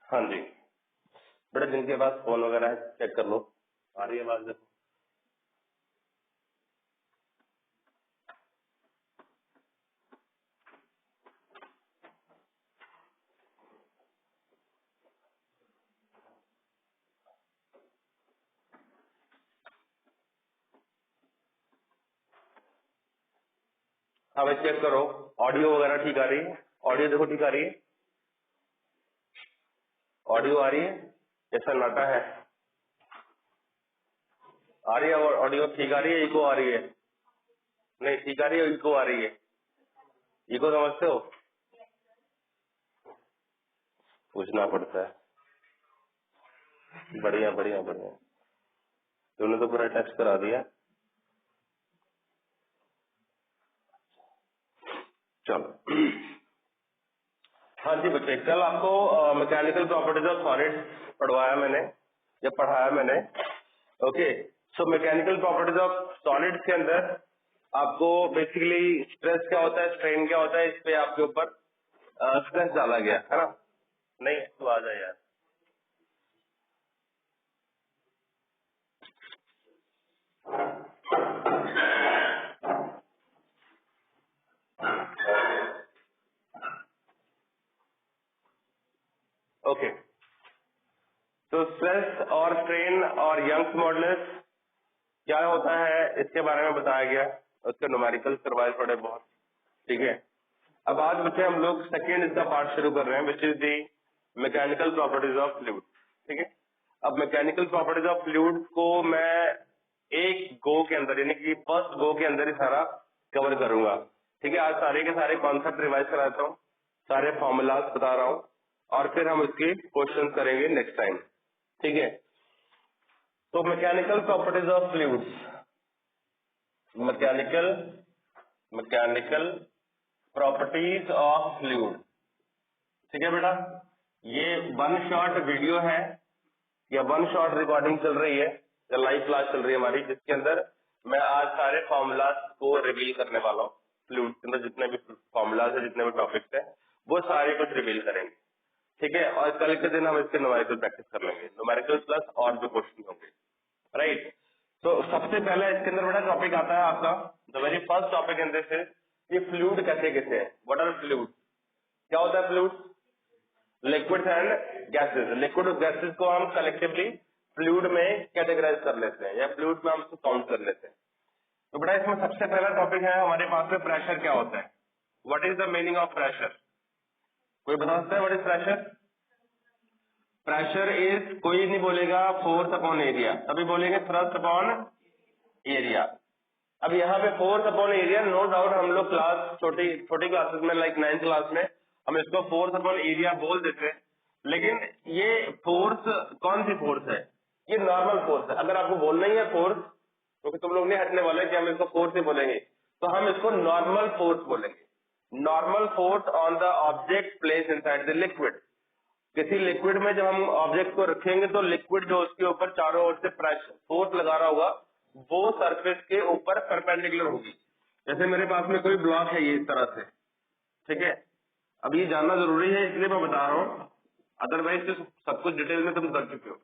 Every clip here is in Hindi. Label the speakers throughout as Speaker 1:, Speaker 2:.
Speaker 1: हाँ जी बेटा, जिनके पास फोन वगैरह है चेक कर लो। आ रही है आवाज? देखो। हाँ भाई चेक करो, ऑडियो वगैरह ठीक आ रही है? ऑडियो देखो ठीक आ रही है? ऑडियो आ रही है या सन्नाटा है? आ रही है ऑडियो? ठीक आ रही है? इको आ रही है? नहीं ठीक आ रही है, इको आ रही है? इको समझते हो? पूछना पड़ता है। बढ़िया बढ़िया बढ़िया, तुमने तो पूरा टेस्ट करा दिया। चलो हाँ जी बच्चे, कल आपको मैकेनिकल प्रॉपर्टीज ऑफ सॉलिड पढ़वाया मैंने या पढ़ाया मैंने। Okay, so mechanical properties of solids के अंदर आपको बेसिकली स्ट्रेस क्या होता है, स्ट्रेन क्या होता है, इस पे आपके ऊपर स्ट्रेस डाला गया है ना। नहीं तो आ जाए यार। ओके, तो स्ट्रेस और स्ट्रेन और यंग्स मॉडुलस क्या होता है इसके बारे में बताया गया, उसके न्यूमेरिकल करवाए थोड़े बहुत। ठीक है, अब आज बच्चे हम लोग सेकेंड इसका पार्ट शुरू कर रहे हैं, which is the mechanical properties of fluid. ठीक है, अब मैकेनिकल प्रॉपर्टीज ऑफ फ्लूइड को मैं एक गो के अंदर यानी कि फर्स्ट गो के अंदर ही सारा कवर करूंगा। ठीक है, आज सारे के सारे कॉन्सेप्ट रिवाइज कराता हूँ, सारे फॉर्मूलाज बता रहा हूँ और फिर हम इसके क्वेश्चन करेंगे नेक्स्ट टाइम। ठीक है, तो mechanical properties of fluids, mechanical mechanical properties of fluid. ठीक है बेटा, ये वन शॉट वीडियो है या वन शॉट रिकॉर्डिंग चल रही है या लाइव क्लास चल रही है हमारी, जिसके अंदर मैं आज सारे फॉर्मूलाज को रिवील करने वाला हूँ। फ्लूइड के अंदर जितने भी फॉर्मूलाज है, जितने भी टॉपिक्स है, वो सारे कुछ रिवील करेंगे। ठीक है, और कल के दिन हम इसके न्यूमेरिकल प्रैक्टिस कर लेंगे, न्यूमेरिकल प्लस और जो क्वेश्चन होंगे। राइट, तो सबसे पहले इसके अंदर बड़ा टॉपिक आता है आपका, the very first topic in this is ये फ्लूइड कैसे कैसे है। What are fluid? क्या होता है fluid? Liquid and gases. Liquid और गैसेज को हम कलेक्टिवली फ्लूइड में कैटेगराइज कर लेते हैं या फ्लूइड में हम उसको काउंट कर लेते हैं। तो बेटा इसमें सबसे पहला टॉपिक है हमारे पास में, प्रेशर क्या होता है। What is the meaning of pressure? कोई बता सकता है what is pressure? Pressure is, कोई नहीं बोलेगा फोर्स अपॉन एरिया, तभी बोलेंगे थ्रस्ट अपॉन एरिया। अब यहाँ पे force upon area, no doubt हम लोग क्लास छोटी छोटी क्लासेस में लाइक 9th क्लास में हम इसको फोर्स अपॉन एरिया बोल देते हैं, लेकिन ये फोर्स कौन सी फोर्स है? ये नॉर्मल फोर्स है। अगर आपको बोलना ही है फोर्स, क्योंकि तुम लोग नहीं हटने वाले कि हम इसको फोर्स ही बोलेंगे, तो हम इसको नॉर्मल फोर्स बोलेंगे। Normal force on the object place inside the liquid. किसी लिक्विड में जब हम ऑब्जेक्ट को रखेंगे तो लिक्विड जो उसके ऊपर चारों ओर से प्रेशर फोर्स लगा रहा होगा वो सरफेस के ऊपर परपेंडिकुलर होगी। जैसे मेरे पास में कोई ब्लॉक है ये इस तरह से, ठीक है। अब ये जानना जरूरी है इसलिए मैं बता रहा हूँ, अदरवाइज तो सब कुछ डिटेल में तुम कर चुके हो।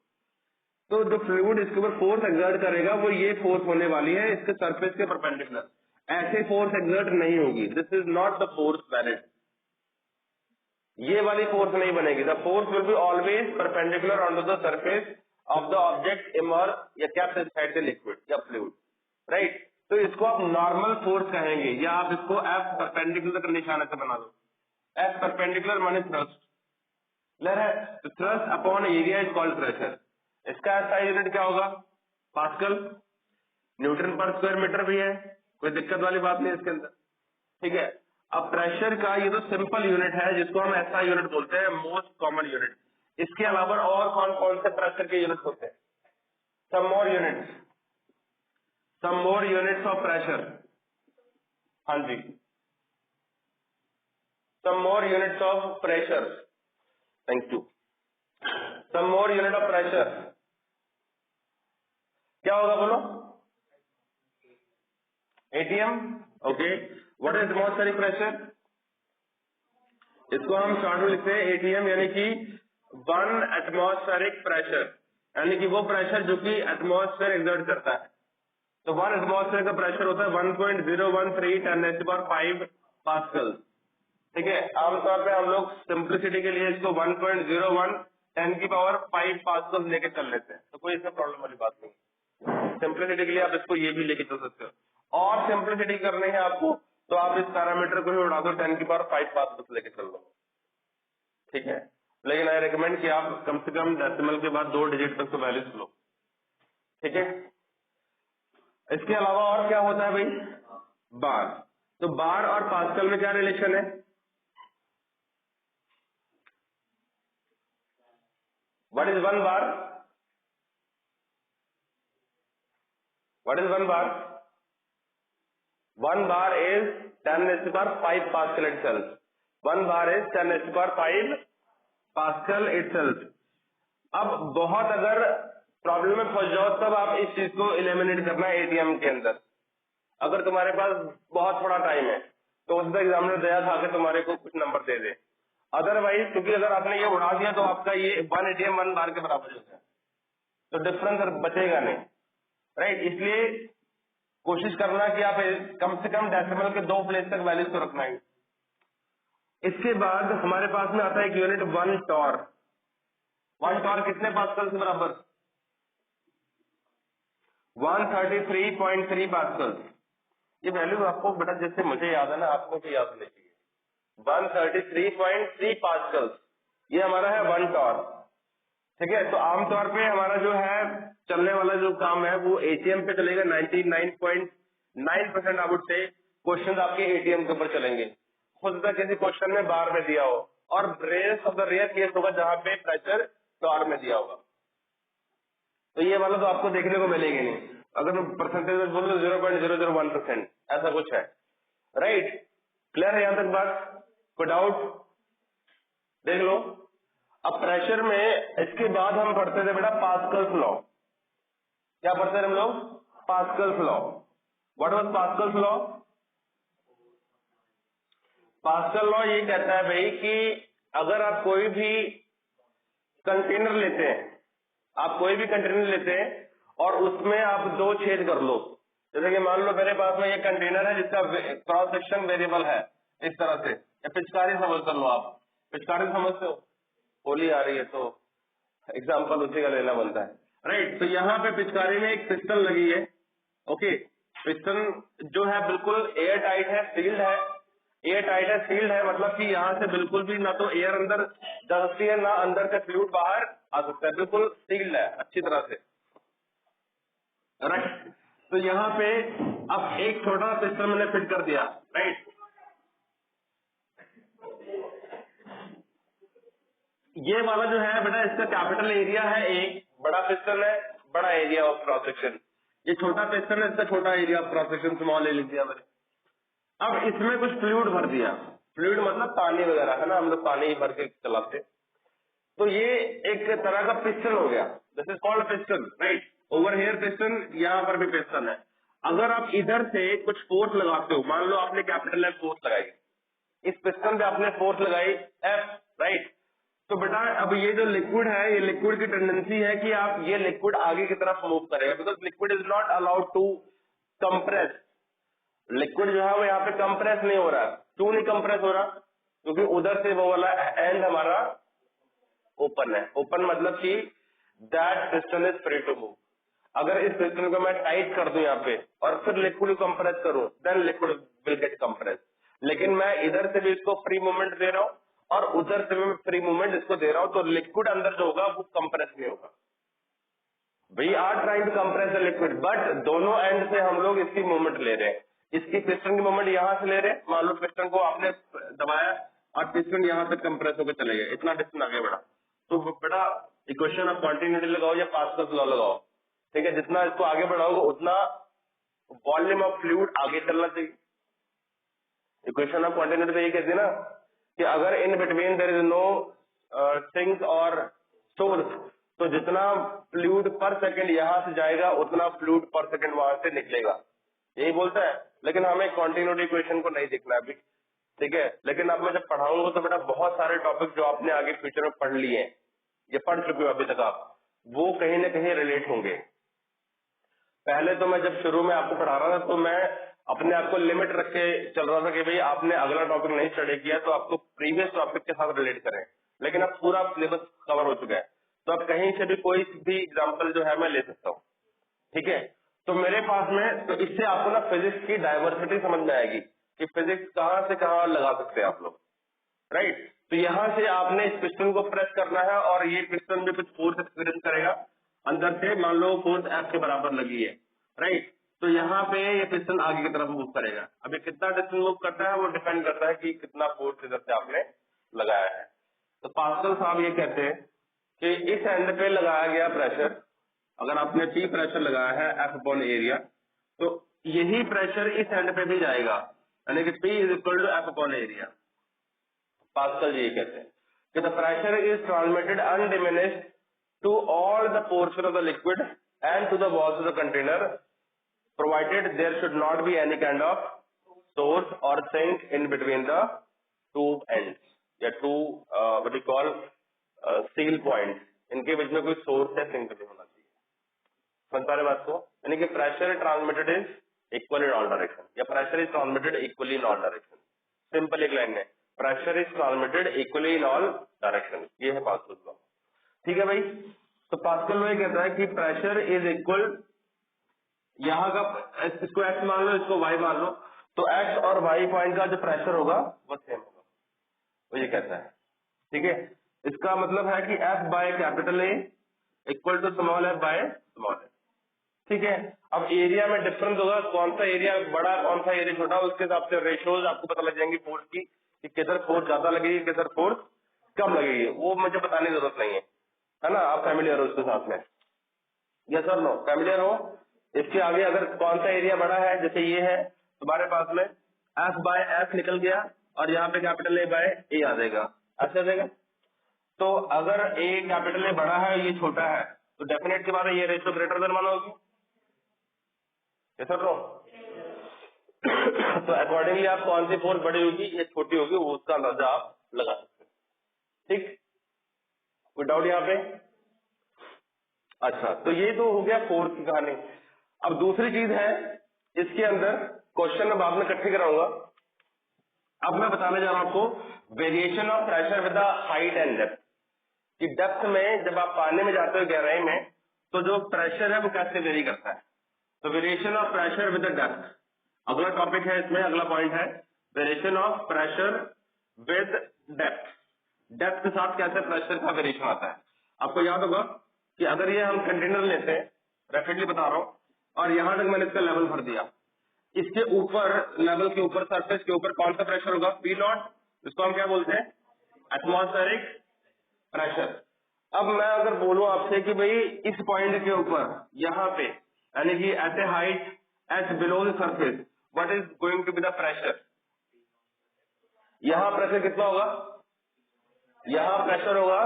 Speaker 1: तो जो फ्लूइड इसके ऊपर फोर्स एक्सर्ट करेगा वो ये फोर्स होने वाली है इसके सरफेस के परपेंडिकुलर। ऐसे फोर्स एक्सर्ट नहीं होगी, this is not the force valid. ये वाली फोर्स नहीं बनेगी। The force will be always perpendicular on the surface of the object emerge या केप्ट इनसाइड द लिक्विड या फ्लूइड। राइट, तो इसको आप नॉर्मल फोर्स कहेंगे या आप इसको एफ परपेंडिकुलर का निशान से बना दो। एफ परपेंडिकुलर माने थ्रस्ट लर है, तो thrust upon area is called pressure. इसका एसआई यूनिट क्या होगा? पास्कल। न्यूटन पर स्क्वायर मीटर भी है, कोई दिक्कत वाली बात नहीं इसके अंदर। ठीक है, अब प्रेशर का ये तो सिंपल यूनिट है जिसको हम ऐसा यूनिट बोलते हैं, मोस्ट कॉमन यूनिट। इसके अलावा और कौन कौन से प्रेशर के यूनिट होते हैं? Some more units, some more units of pressure. हाँ जी, some more units of pressure. Thank you. Some more unit of pressure क्या होगा बोलो? ATM. Okay, what is atmospheric pressure? इसको हम शॉर्ट में लिखते हैं एटीएम, यानी कि 1 एटमॉस्फेरिक प्रेशर, यानी कि वो प्रेशर जो कि एटमॉस्फेयर एक्सर्ट करता है। तो 1 एटमॉस्फेयर का प्रेशर होता है 1.013 10⁵ पास्कल। ठीक है, आमतौर पे हम लोग सिंप्लिसिटी के लिए इसको 1.01 10⁵ पास्कल लेके चल लेते हैं, तो कोई इसमें प्रॉब्लम वाली बात नहीं। सिंप्लिसिटी के लिए आप इसको ये भी लेके चल सकते हो, और सिंप्लिसिटी करनी है आपको तो आप इस पैरामीटर को ही उड़ा दो, 10⁵ पास्कल लेके चल लो। ठीक है, लेकिन आई रिकमेंड कि आप कम से कम डेसिमल के बाद 2 डिजिट तक तो वैल्यूज लो। ठीक है, इसके अलावा और क्या होता है भाई, बार। तो बार और पास्कल में क्या रिलेशन है? What is 1 bar? What is 1 bar? 1 bar is 10⁵ pascal itself. 1 bar is 10⁵ pascal itself. अब बहुत अगर प्रॉब्लम में फंस जाओ तब आप इस चीज को एलिमिनेट करना है एटीएम के अंदर। अगर तुम्हारे पास बहुत थोड़ा टाइम है तो उसका एग्जामिनर दया खा के तुम्हारे को कुछ नंबर दे दे, अदरवाइज क्योंकि अगर आपने ये उड़ा दिया तो आपका ये 1 एटीएम 1 बार के बराबर हो जाए, तो डिफरेंस बचेगा नहीं, राइट। इसलिए कोशिश करना कि आप कम से कम डेसिमल के 2 प्लेस तक वैल्यूज को रखना है। इसके बाद हमारे पास में आता है एक यूनिट 1 टॉर। 1 टॉर कितने पास्कल से बराबर? 133.3 पास्कल। ये वैल्यू आपको बेटा जैसे मुझे याद है ना, आपको भी याद होनी चाहिए। 133.3 पास्कल, ये हमारा है 1 टॉर। ठीक है, तो आमतौर पे हमारा जो है चलने वाला जो काम है वो एटीएम पे चलेगा। 99.9% आई वुड से क्वेश्चन आपके एटीएम के ऊपर चलेंगे। हो सकता है किसी क्वेश्चन में बार में दिया हो, और rare of the rare case होगा जहां पे प्रेशर टॉर में दिया होगा। तो ये वाला तो आपको देखने को मिलेगी नहीं। अगर मैं परसेंटेज में बोलूँ 0.001% ऐसा कुछ है, राइट। क्लियर है यहाँ तक बात? कोई डाउट? देख लो। अब प्रेशर में इसके बाद हम पढ़ते थे बेटा पास्कल्स लॉ। क्या पढ़ते थे हम लोग? Pascal's law. What was Pascal's law? Pascal law ये कहता है भाई कि अगर आप कोई भी कंटेनर लेते हैं, आप कोई भी कंटेनर लेते हैं और उसमें आप 2 छेद कर लो। जैसे कि मान लो मेरे पास में ये कंटेनर है जिसका क्रॉस सेक्शन वेरिएबल है इस तरह से, या पिचकारी समझ कर लो। आप पिचकारी समझते हो? होली आ रही है तो एग्जाम्पल उसी का लेना बनता है, राइट। तो यहाँ पे पिचकारी में एक पिस्टन लगी है। ओके, पिस्टन जो है बिल्कुल एयर टाइट है, सील्ड है। एयर टाइट है, सील्ड है, मतलब कि यहाँ से बिल्कुल भी ना तो एयर अंदर जा सकती है ना अंदर से फ्लूइड बाहर आ सकता है, बिल्कुल सील्ड है अच्छी तरह से, राइट। तो यहाँ पे अब एक छोटा पिस्टन मैंने फिट कर दिया, राइट। ये वाला जो है बेटा इसका कैपिटल एरिया है, एक बड़ा पिस्टन है, बड़ा एरिया ऑफ क्रॉस सेक्शन। ये छोटा पिस्टन है, इसका छोटा area of cross section, small ले लिख दिया मैंने। अब इसमें कुछ फ्लूइड भर दिया। फ्लूइड मतलब पानी वगैरह है ना, हम लोग पानी ही भर के चलाते। तो ये एक तरह का पिस्टन हो गया, this is called piston, right. Over here piston, यहाँ पर भी पिस्टन है। अगर आप इधर से कुछ फोर्स लगाते हो, मान लो आपने कैपिटल एफ फोर्स लगाई, इस पिस्टन पे आपने फोर्स लगाई एफ, राइट। तो बेटा अब ये जो लिक्विड है, ये लिक्विड की टेंडेंसी है कि आप ये लिक्विड आगे की तरफ मूव करेगा, because liquid is not allowed to compress. Liquid जो है वो यहाँ पे कंप्रेस नहीं हो रहा। क्यों नहीं कंप्रेस हो रहा? क्योंकि उधर से वो वाला एंड हमारा ओपन है। ओपन मतलब कि that piston is free to move. अगर इस पिस्टन को मैं टाइट कर दूं यहाँ पे और फिर लिक्विड को कंप्रेस करूं, then liquid will get compress. लेकिन मैं इधर से भी इसको फ्री मूवमेंट दे रहा हूँ और उधर से भी मैं फ्री मूवमेंट इसको दे रहा हूँ, तो लिक्विड अंदर जो होगा वो कंप्रेस नहीं होगा। We are trying to compress the liquid, but दोनों एंड से हम लोग इसकी मूवमेंट ले रहे हैं। इसकी पिस्टन की मूवमेंट यहाँ से ले रहे हैं। मान लो पिस्टन को आपने दबाया और पिस्टन यहाँ तक कंप्रेस होकर चले गए, इतना डिस्टेंस आगे बढ़ा। तो बेटा इक्वेशन ऑफ कॉन्टिन्यूटी लगाओ या पास्कल्स लॉ लगाओ, ठीक है। जितना इसको आगे बढ़ाओगे उतना वॉल्यूम ऑफ फ्लूइड आगे चलना चाहिए। इक्वेशन ऑफ कॉन्टिन्यूटी तो ये कहती है ना कि अगर in between there is no sink और सोर्स, तो जितना फ्लूइड पर सेकंड यहाँ से जाएगा उतना फ्लूइड पर सेकंड वहां से निकलेगा, यही बोलता है। लेकिन हमें कॉन्टिन्यूटी इक्वेशन को नहीं देखना अभी, ठीक है। लेकिन अब मैं जब पढ़ाऊंगा तो बेटा बहुत सारे टॉपिक जो आपने आगे फ्यूचर में पढ़ लिए हैं, ये पढ़ चुके हो अभी तक आप, वो कहीं ना कहीं रिलेट होंगे। पहले तो मैं जब शुरू में आपको पढ़ा रहा था तो मैं अपने आप को लिमिट रख के चल रहा था कि भाई आपने अगला टॉपिक नहीं स्टडी किया तो आपको प्रीवियस टॉपिक के साथ रिलेट करें, लेकिन अब पूरा सिलेबस कवर हो चुका है तो अब कहीं से भी कोई भी एग्जाम्पल जो है मैं ले सकता हूँ। ठीक है, तो मेरे पास में, तो इससे आपको ना फिजिक्स की डाइवर्सिटी समझ में आएगी कि फिजिक्स कहाँ से कहाँ लगा सकते हैं आप लोग, राइट। तो यहाँ से आपने इस पिस्टन को प्रेस करना है और ये पिस्टन भी कुछ फोर्स एक्सपीरियंस करेगा अंदर से, मान लो फोर्स एफ के बराबर लगी है, राइट। तो यहाँ पे ये पिस्टन आगे की तरफ मूव करेगा। अभी कितना डिस्टेंस मूव करता है वो डिपेंड करता है कि कितना फोर्स इधर से आपने लगाया है। तो पास्कल साहब ये कहते हैं कि इस एंड पे लगाया गया प्रेशर, अगर आपने P प्रेशर लगाया है F अपॉन एरिया, तो यही प्रेशर इस एंड पे भी जाएगा, यानी कि P is equal to F upon area. Pascal ये कहते हैं कि the pressure is transmitted undiminished to all the portion of the liquid and to the walls of the container, provided there should not be any kind of source or sink in between the two ends या two what you call seal points, इनके बीच में कोई सोर्स या सिंक नहीं होना चाहिए। समझ पा रहे बात को? यानी कि pressure transmitted is equal in all direction या pressure is transmitted equally in all direction. Simple एक लाइन है, pressure is transmitted equally in all direction, ये है पास्कल लॉ। ठीक है भाई, तो पास्कल लॉ ये कहता है कि प्रेशर इज इक्वल, यहाँ का इसको x मान लो, इसको y मान लो, तो x और y पॉइंट का जो प्रेशर होगा वो सेम होगा, वो ये कहता है। ठीक है, इसका मतलब है कि F by capital A equal to small f by small f। ठीक है, अब एरिया में डिफरेंस होगा, कौन सा एरिया बड़ा कौन सा एरिया छोटा, उसके हिसाब से रेशियोज आपको पता लग जाएंगी फोर्स की, कि किधर फोर्स ज्यादा लगेगी किधर फोर्स कम लगेगी, वो मुझे बताने की जरूरत नहीं है ना, आप फैमिलियर हो उसके साथ में। यस और नो, फैमिलियर हो। इसके आगे अगर कौन सा एरिया बड़ा है, जैसे ये है, तुम्हारे पास में F बाय F निकल गया और यहाँ पे कैपिटल A बाय A आ जाएगा, ऐसे आ जाएगा। तो अगर A कैपिटल A बड़ा है ये छोटा है तो डेफिनेट के बाद ये रेशियो ग्रेटर देन 1 होगी। यस और नो? तो अकॉर्डिंगली आप कौन सी फोर्स बड़ी होगी या छोटी होगी वो उसका अंदाजा आप लगा सकते हैं। ठीक, कोई डाउट यहाँ पे? अच्छा, तो ये तो हो गया फोर्स की कहानी। अब दूसरी चीज है इसके अंदर, क्वेश्चन में बाद में इकट्ठे कराऊंगा। अब मैं बताने जा रहा हूं आपको variation of pressure with the height and depth, कि डेप्थ में जब आप पानी में जाते हो गहराई में तो जो प्रेशर है वो कैसे वेरी करता है। तो variation of pressure with the depth अगला टॉपिक है, इसमें अगला पॉइंट है variation of pressure with depth. Depth के साथ कैसे प्रेशर का वेरिएशन आता है। आपको याद होगा कि अगर ये हम कंटेनर लेते हैं, रैपिडली बता रहा हूं, और यहां तक मैंने इसका लेवल भर दिया, इसके ऊपर लेवल के ऊपर सरफेस के ऊपर कौन सा प्रेशर होगा? P नॉट, इसको हम क्या बोलते हैं? Atmospheric pressure. अब मैं अगर बोलूं आपसे कि भाई इस पॉइंट के ऊपर यहाँ पे, यानी कि at a height at below the surface, what is going to be the pressure? यहाँ प्रेशर कितना होगा? यहाँ प्रेशर होगा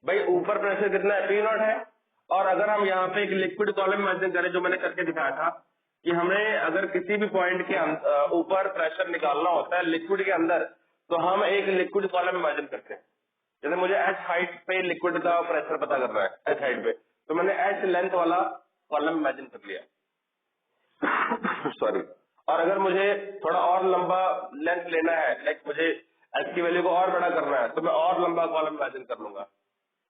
Speaker 1: भाई, ऊपर प्रेशर कितना है? P नॉट है। और अगर हम यहाँ पे एक लिक्विड कॉलम इमेजिन करें, जो मैंने करके दिखाया था कि हमें अगर किसी भी पॉइंट के ऊपर प्रेशर निकालना होता है लिक्विड के अंदर, तो हम एक लिक्विड कॉलम इमेजिन करते हैं। जैसे मुझे h हाइट पे लिक्विड का प्रेशर पता करना है, h हाइट पे, तो मैंने h लेंथ वाला कॉलम इमेजिन कर लिया। सॉरी। और अगर मुझे थोड़ा और लंबा लेंथ लेना है, लाइक मुझे h की वैल्यू को और बड़ा करना है, तो मैं और लंबा कॉलम इमेजिन कर लूंगा,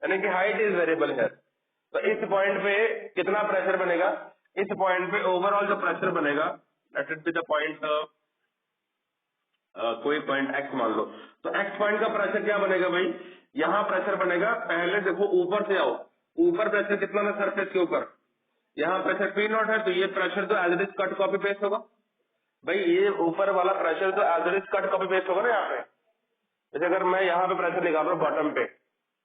Speaker 1: यानी कि हाइट इज वेरिएबल है। तो इस पॉइंट पे कितना प्रेशर बनेगा? इस पॉइंट पे ओवरऑल जो प्रेशर बनेगा, late it be the point, कोई पॉइंट x मान लो, तो x पॉइंट का प्रेशर क्या बनेगा भाई? यहाँ प्रेशर बनेगा, पहले देखो ऊपर से आओ, ऊपर प्रेशर कितना है सरफेस के ऊपर? यहाँ प्रेशर P नॉट है, तो ये प्रेशर तो as it is cut copy paste होगा भाई, ये ऊपर वाला प्रेशर तो as it is cut copy paste होगा ना यहाँ पे। जैसे अगर मैं यहाँ पे प्रेशर निकाल रहा हूँ बॉटम पे,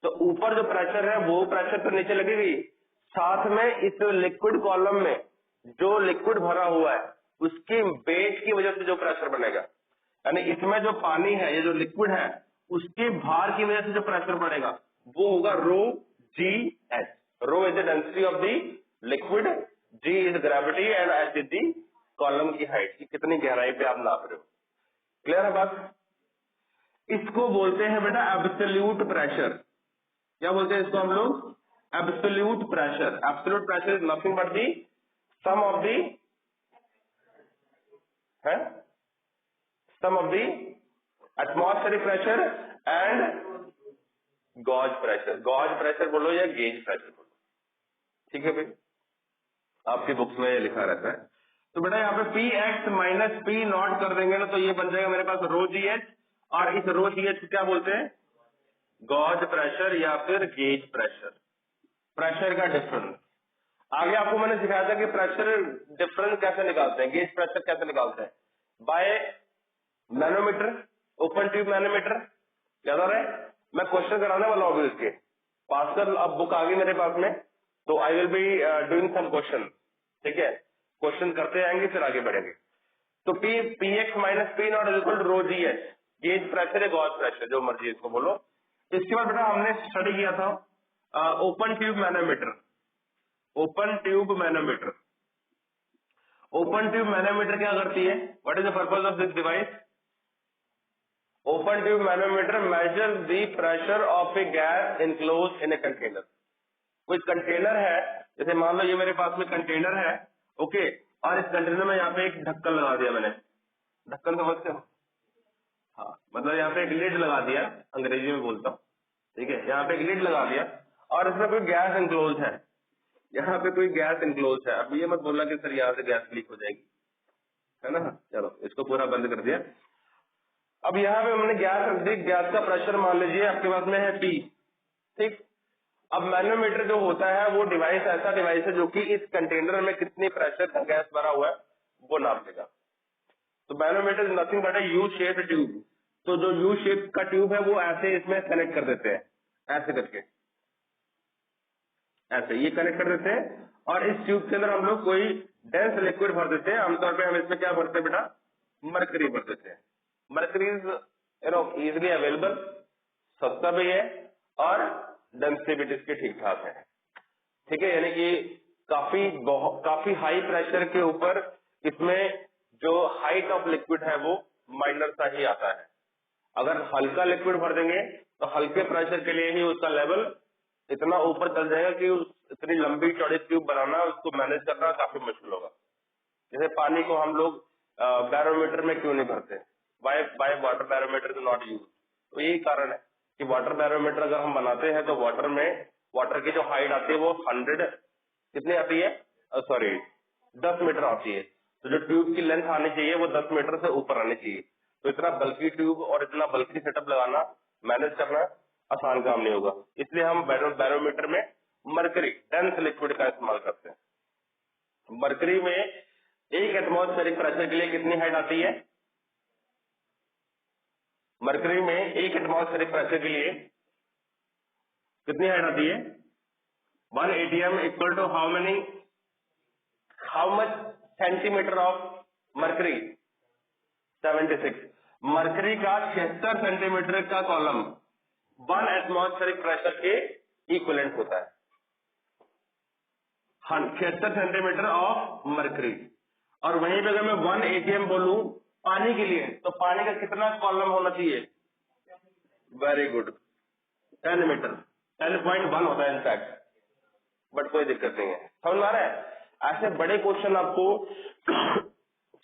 Speaker 1: तो ऊपर जो प्रेशर है वो प्रेशर तो नीचे लगेगी, साथ में इस लिक्विड कॉलम में जो लिक्विड भरा हुआ है उसकी वेट की वजह से जो प्रेशर बनेगा, यानी इसमें जो पानी है, ये जो लिक्विड है, उसके भार की वजह से जो प्रेशर बढ़ेगा वो होगा rho ji h. Rho is the density of the liquid, g is gravity and h is the column की हाइट, की कितनी गहराई पे आप नाप रहे हो। क्लियर है बात? इसको बोलते हैं बेटा एब्सोल्यूट प्रेशर। क्या बोलते हैं इसको हम लोग? Absolute pressure. Absolute pressure is nothing but the sum of the है sum of the atmospheric pressure and gauge pressure. Gauge pressure बोलो या गेज प्रेशर बोलो, ठीक है भाई, आपकी बुक्स में ये लिखा रहता है। तो बेटा यहाँ पे P X minus P not कर देंगे ना, तो ये बन जाएगा मेरे पास रो जी एच, और इस रो जी एच क्या बोलते हैं? गॉज प्रेशर या फिर गेज प्रेशर, प्रेशर का डिफरेंस। आगे आपको मैंने सिखाया था कि प्रेशर डिफरेंस कैसे निकालते हैं, गेज प्रेशर कैसे निकालते हैं, by manometer, open tube manometer, याद आ रहा है? मैं क्वेश्चन कराने वाला हूँ इसके पास कर, अब बुक आ गई मेरे पास में, तो I will be doing some question, ठीक है, क्वेश्चन करते आएंगे फिर आगे बढ़ेंगे। तो P X minus P not is equal to rho ji H, gauge pressure है, गॉज प्रेशर, जो मर्जी इसको बोलो। इसके बाद बेटा हमने स्टडी किया था open tube manometer. Open tube manometer, open tube manometer क्या करती है? What is the purpose of this device? Open tube manometer measure the pressure of A gas enclose in a container. कोई कंटेनर है, जैसे मान लो ये मेरे पास में कंटेनर है, ओके, और इस कंटेनर में यहाँ पे एक ढक्कन लगा दिया मैंने, ढक्कन समझते हो? हाँ, मतलब यहाँ पे एक लिड लगा दिया, अंग्रेजी में बोलता हूँ, ठीक है, यहाँ पे एक लिड लगा दिया और इसमें कोई गैस इंक्लोज है, यहाँ पे कोई गैस इंक्लोज है। अब ये मत बोलना कि सर यहाँ से गैस लीक हो जाएगी, है ना? चलो इसको पूरा बंद कर दिया। अब यहाँ पे हमने गैस रख दी, गैस का प्रेशर मान लीजिए आपके पास में है P, ठीक। अब मैनोमीटर जो होता है वो डिवाइस ऐसा डिवाइस है जो कि इस कंटेनर में कितनी प्रेशर का गैस भरा हुआ है वो नाप देगा। तो manometer is nothing but A U shape tube. तो जो यू शेप का ट्यूब है वो ऐसे इसमें कनेक्ट कर देते हैं, ऐसे करके, ऐसे ये कनेक्ट कर देते हैं, और इस ट्यूब के अंदर हम लोग कोई डेंस लिक्विड भर देते हैं। आमतौर पे हम इसमें क्या भरते हैं बेटा? मरकरी भर देते हैं। मरकरी इज इजिली अवेलेबल, सस्ता भी है और डेंसिटी इसकी ठीक ठाक है, ठीक है, यानी कि काफी हाई प्रेशर के ऊपर इसमें जो हाइट ऑफ लिक्विड है वो माइनर सा ही आता है। अगर हल्का लिक्विड भर देंगे तो हल्के प्रेशर के लिए ही उसका लेवल इतना ऊपर चल जाएगा कि इतनी लंबी चौड़ी ट्यूब बनाना, उसको मैनेज करना काफी मुश्किल होगा। जैसे पानी को हम लोग बैरोमीटर में क्यों नहीं भरते? By water barometer is not use. तो यही कारण है कि वाटर बैरोमीटर अगर हम बनाते हैं तो वाटर की जो हाइट आती है वो 100 कितनी आती है? सॉरी 10 मीटर आती है। तो जो ट्यूब की लेंथ आनी चाहिए वो 10 मीटर से ऊपर आनी चाहिए। तो इतना बल्की ट्यूब और इतना बल्की सेटअप लगाना, मैनेज करना आसान काम नहीं होगा। इसलिए हम बैरोमीटर में मरकरी डेंस लिक्विड का इस्तेमाल करते हैं। मरकरी में एक एटमॉस्फेरिक प्रेशर के लिए कितनी हाइट आती है? मरकरी में एक एटमॉस्फेरिक प्रेशर के लिए कितनी हाइट आती है? 1 atm equal to how much centimetre of mercury? 76। Mercury का 76 सेंटीमीटर का कॉलम 1 एटमॉस्फेरिक प्रेशर के इक्विवेलेंट होता है। 76 सेंटीमीटर ऑफ मरकरी। और वहीं पे अगर मैं 1 atm बोलूं पानी के लिए, तो पानी का कितना कॉलम होना चाहिए? वेरी गुड, 10 मीटर, 10.1 होता है इनफैक्ट, बट कोई दिक्कत नहीं है। समझ आ रहा है? ऐसे बड़े क्वेश्चन आपको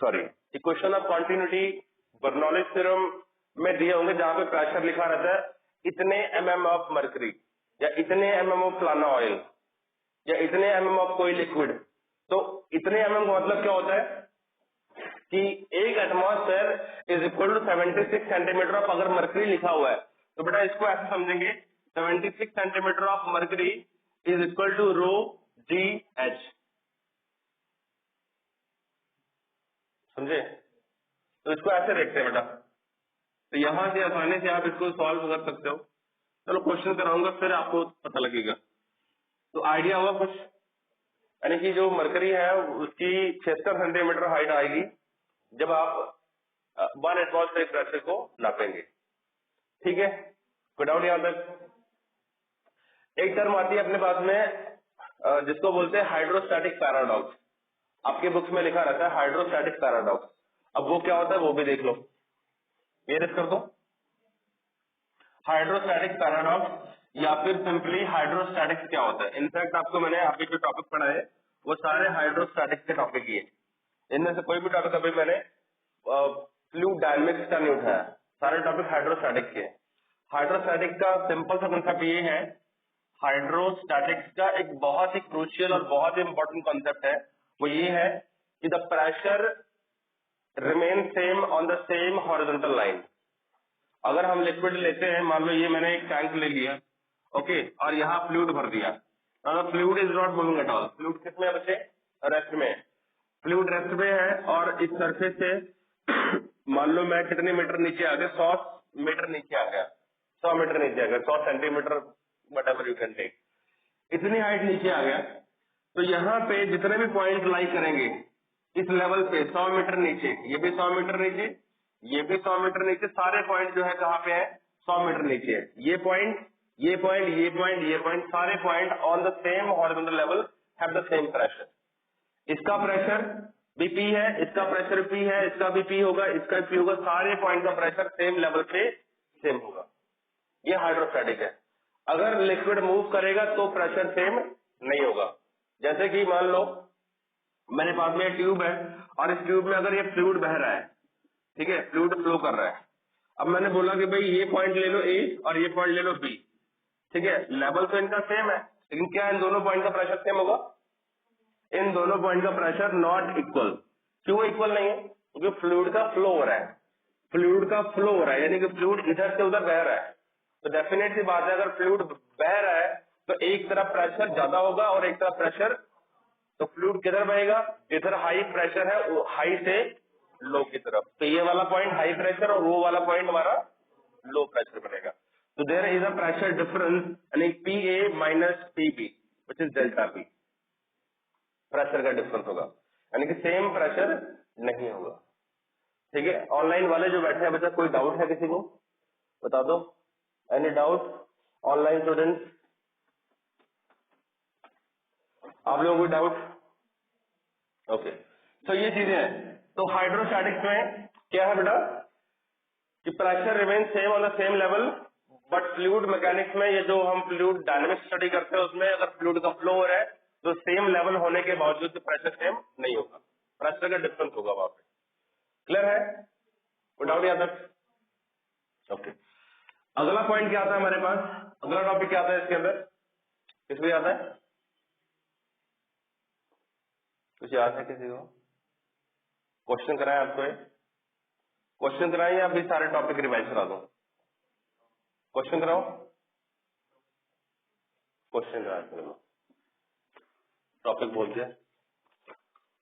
Speaker 1: sorry equation of continuity, Bernoulli's theorem में दिए होंगे जहां पे प्रेशर लिखा रहता है इतने mm ऑफ मरकरी, या इतने mm ऑफ फलाना ऑयल, या इतने mm ऑफ कोई लिक्विड। तो इतने mm का मतलब क्या होता है कि एक atmosphere is equal to 76 centimetre of अगर मरकरी लिखा हुआ है तो बेटा इसको ऐसे समझेंगे 76 centimetre of mercury is equal to rho ji H. समझे? तो इसको ऐसे देखते हैं बेटा, तो यहां से आसानी से आप इसको सॉल्व कर सकते हो। चलो क्वेश्चन कराऊंगा फिर आपको पता लगेगा। तो आइडिया होगा कुछ, यानी कि जो मरकरी है उसकी 76 सेंटीमीटर हाइट आएगी जब आप 1 एटमॉस्फेरिक प्रेशर को नापेंगे। ठीक है, कोई डाउट यहाँ तक? एक टर्म आती है अपने पास में जिसको बोलते हैं हाइड्रोस्टैटिक पैराडॉक्स। आपके बुक्स में लिखा रहता है हाइड्रोस्टैटिक पैराडॉक्स। अब वो क्या होता है वो भी देख लो, ये कर दो। हाइड्रोस्टैटिक पैराडॉक्स या फिर सिंपली हाइड्रोस्टैटिक्स क्या होता है। इनफैक्ट आपको मैंने अभी जो टॉपिक पढ़ा है वो सारे हाइड्रोस्टैटिक्स के टॉपिक ही है। इनमें से कोई भी टॉपिक अभी मैंने फ्लूइड डायनेमिक्स का नहीं उठाया, सारे टॉपिक हाइड्रोस्टैटिक्स के हैं। हाइड्रोस्टैटिक्स का सिंपल सा कंसेप्ट ये है, हाइड्रोस्टैटिक्स का एक बहुत ही क्रूशियल और बहुत ही इंपॉर्टेंट कॉन्सेप्ट है, वो ये है कि the pressure remain same on the same horizontal line. अगर हम लिक्विड लेते हैं, मान लो ये मैंने एक टैंक ले लिया, ओके, और यहाँ फ्लूइड भर दिया, fluid is not moving at all. Fluid किस में है बच्चे? रेस्ट में। फ्लूइड रेस्ट में है और इस सरफेस से मान लो मैं कितने मीटर नीचे आ गया, 100 मीटर नीचे आ गया, 100 मीटर नीचे आ गया, 100 centimetre whatever you can take, इतनी हाइट नीचे आ गया। तो यहाँ पे जितने भी पॉइंट लाई करेंगे इस लेवल पे 100 मीटर नीचे, ये भी 100 मीटर नीचे, ये भी 100 मीटर नीचे, सारे पॉइंट जो है कहाँ पे है? 100 मीटर नीचे है। ये पॉइंट, ये पॉइंट, ये पॉइंट, ये पॉइंट, सारे point on the same horizontal level have the same pressure. इसका प्रेशर भी P है, इसका प्रेशर P है, इसका भी P होगा, इसका भी P होगा, सारे पॉइंट का प्रेशर सेम लेवल पे सेम होगा। ये हाइड्रोस्टैटिक है। अगर लिक्विड मूव करेगा तो प्रेशर सेम नहीं होगा। जैसे कि मान लो मेरे पास में ट्यूब है और इस ट्यूब में अगर ये फ्लूइड बह रहा है, ठीक है, फ्लूइड फ्लो कर रहा है। अब मैंने बोला कि भाई ये पॉइंट ले लो A और ये पॉइंट ले लो B, ठीक है, लेवल तो इनका सेम है, लेकिन क्या इन दोनों पॉइंट का प्रेशर सेम होगा? इन दोनों पॉइंट का प्रेशर नॉट इक्वल। क्यों इक्वल नहीं है? क्योंकि फ्लूइड का फ्लो हो रहा है, फ्लूइड का फ्लो हो रहा है, यानी कि फ्लूइड इधर से उधर बह रहा है। तो डेफिनेट सी बात है, अगर फ्लूइड बह रहा है तो एक तरफ प्रेशर ज्यादा होगा और एक तरफ प्रेशर, तो फ्लूइड किधर बहेगा? जिधर हाई प्रेशर है, वो हाई से लो की तरफ। तो ये वाला पॉइंट हाई प्रेशर और वो वाला पॉइंट हमारा लो प्रेशर बनेगा। तो there is a pressure difference, यानी PA minus PB which is delta P। Pressure का डिफरेंस होगा, यानी कि सेम प्रेशर नहीं होगा। ठीक है, ऑनलाइन वाले जो बैठे हैं बच्चा, कोई डाउट है किसी को? बता दो, एनी डाउट? ऑनलाइन स्टूडेंट, आप लोगों को डाउट? ओके, तो ये चीजें हैं। तो हाइड्रोस्टैटिक्स में क्या है बेटा कि pressure remain same on the same level, but fluid mechanics में, ये जो हम फ्लूइड डायनेमिक्स स्टडी करते हैं उसमें अगर फ्लूइड का फ्लो हो रहा है तो सेम लेवल होने के बावजूद प्रेशर सेम नहीं होगा, प्रेशर का डिफरेंस होगा वहां पे। क्लियर है? कोई डाउट यहाँ तक? ओके, अगला पॉइंट क्या आता है हमारे पास? अगला टॉपिक क्या आता है इसके अंदर? किसको याद है? कुछ याद है किसी को? क्वेश्चन कराएं आपको? क्वेश्चन कराएं या अभी सारे टॉपिक रिवाइज करा दो? क्वेश्चन कराओ, क्वेश्चन करा, टॉपिक बोलते,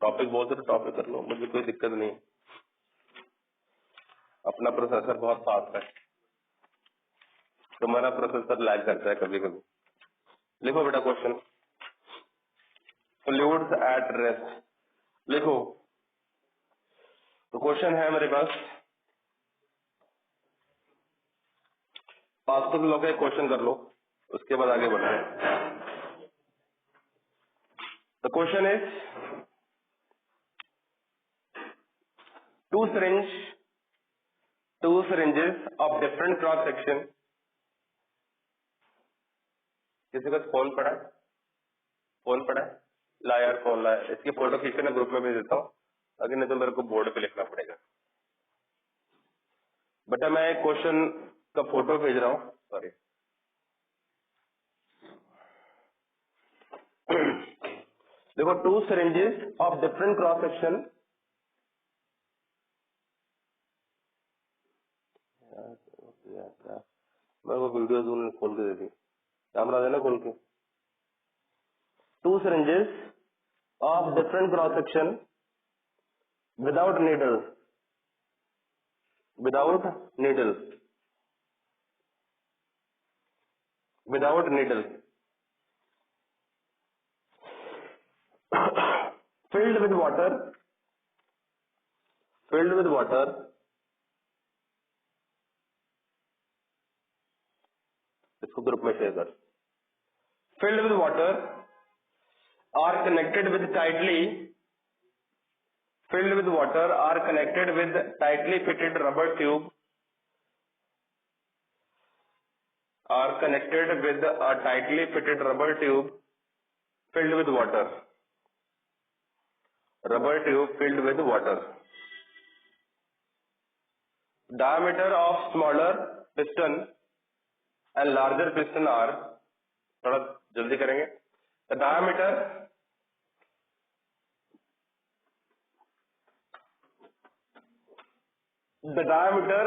Speaker 1: टॉपिक बोलते तो टॉपिक कर लो, मुझे कोई दिक्कत नहीं। अपना प्रोसेसर बहुत फास्ट है, तुम्हारा प्रोसेसर लैग करता है कभी कभी। लिखो बेटा क्वेश्चन, फ्लूइड्स एट रेस्ट, लिखो। तो क्वेश्चन है मेरे पास, पास तो लोग क्वेश्चन कर लो, उसके बाद आगे बढ़े। The question is two syringes of different cross section. किसी का फोन पड़ा है? फोन पड़ा है? ला यार फोन ला, इसकी फोटो खींच के ना ग्रुप में भेज देता हूँ, अगर नहीं तो मेरे को बोर्ड पे लिखना पड़ेगा। बेटा मैं एक क्वेश्चन का फोटो भेज रहा हूँ, सॉरी। देखो, two syringes of different cross section, मेरे को वीडियो जूम खोल के दे दी, कैमरा देना खोल के। Two syringes of different cross section without needle, without needle, without needle, filled with water, filled with water, इसको ग्रुप में शेयर कर। filled with water are connected with tightly, filled with water are connected with tightly fitted rubber tube are connected with a tightly fitted rubber tube filled with water. Rubber tube filled with water. Diameter of smaller piston and larger piston are, थोड़ा जल्दी करेंगे, the diameter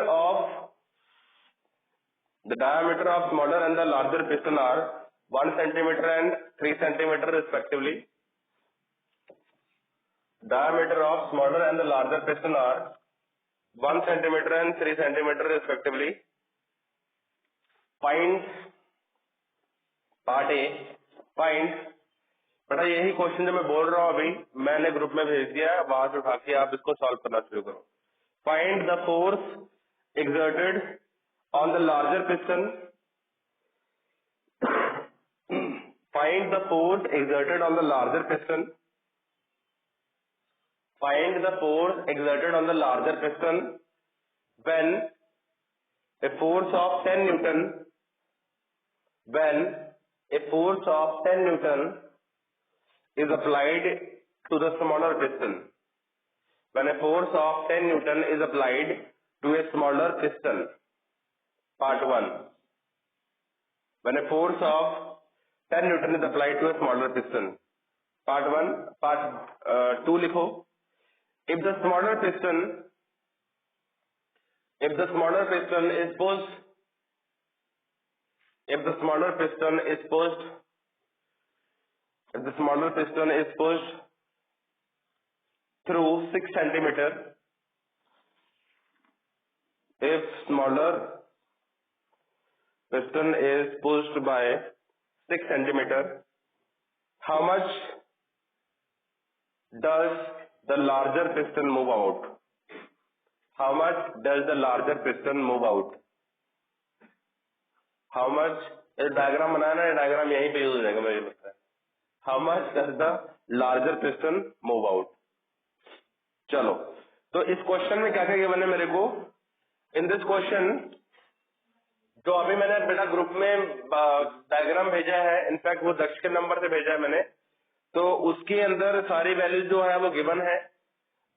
Speaker 1: of smaller and the larger piston are 1 centimeter and 3 centimeter respectively. Diameter of smaller and the larger piston are 1 centimeter and 3 centimeter respectively. Find part A. Find, बेटा यही क्वेश्चन जो मैं बोल रहा हूँ अभी मैंने ग्रुप में भेज दिया है, वहां से उठा के आप इसको सॉल्व करना शुरू करो. Find the force exerted on the larger piston. Find the force exerted on the larger piston. Find the force exerted on the larger piston when a force of 10 Newton. When a force of 10 Newton is applied to the smaller piston. When a force of 10 Newton is applied to a smaller piston. Part 1. When a force of 10 Newton is applied to a smaller piston. Part 1. Part 2 लिखो. If the smaller piston is pushed through 6 centimeter, if smaller piston is pushed by 6 centimeter, how much does the larger piston move out? How much does the larger piston move out? How much, diagram बनाना है, डायग्राम यहीं पे यूज हो जाएगा मुझे लगता है. How much does the larger piston move out? चलो, तो इस क्वेश्चन में क्या क्या गिवन है मेरे को? इन दिस क्वेश्चन जो अभी मैंने बेटा ग्रुप में डायग्राम भेजा है, इनफैक्ट वो दक्ष के नंबर से भेजा है मैंने, तो उसके अंदर सारी वैल्यूज जो है वो गिवन है.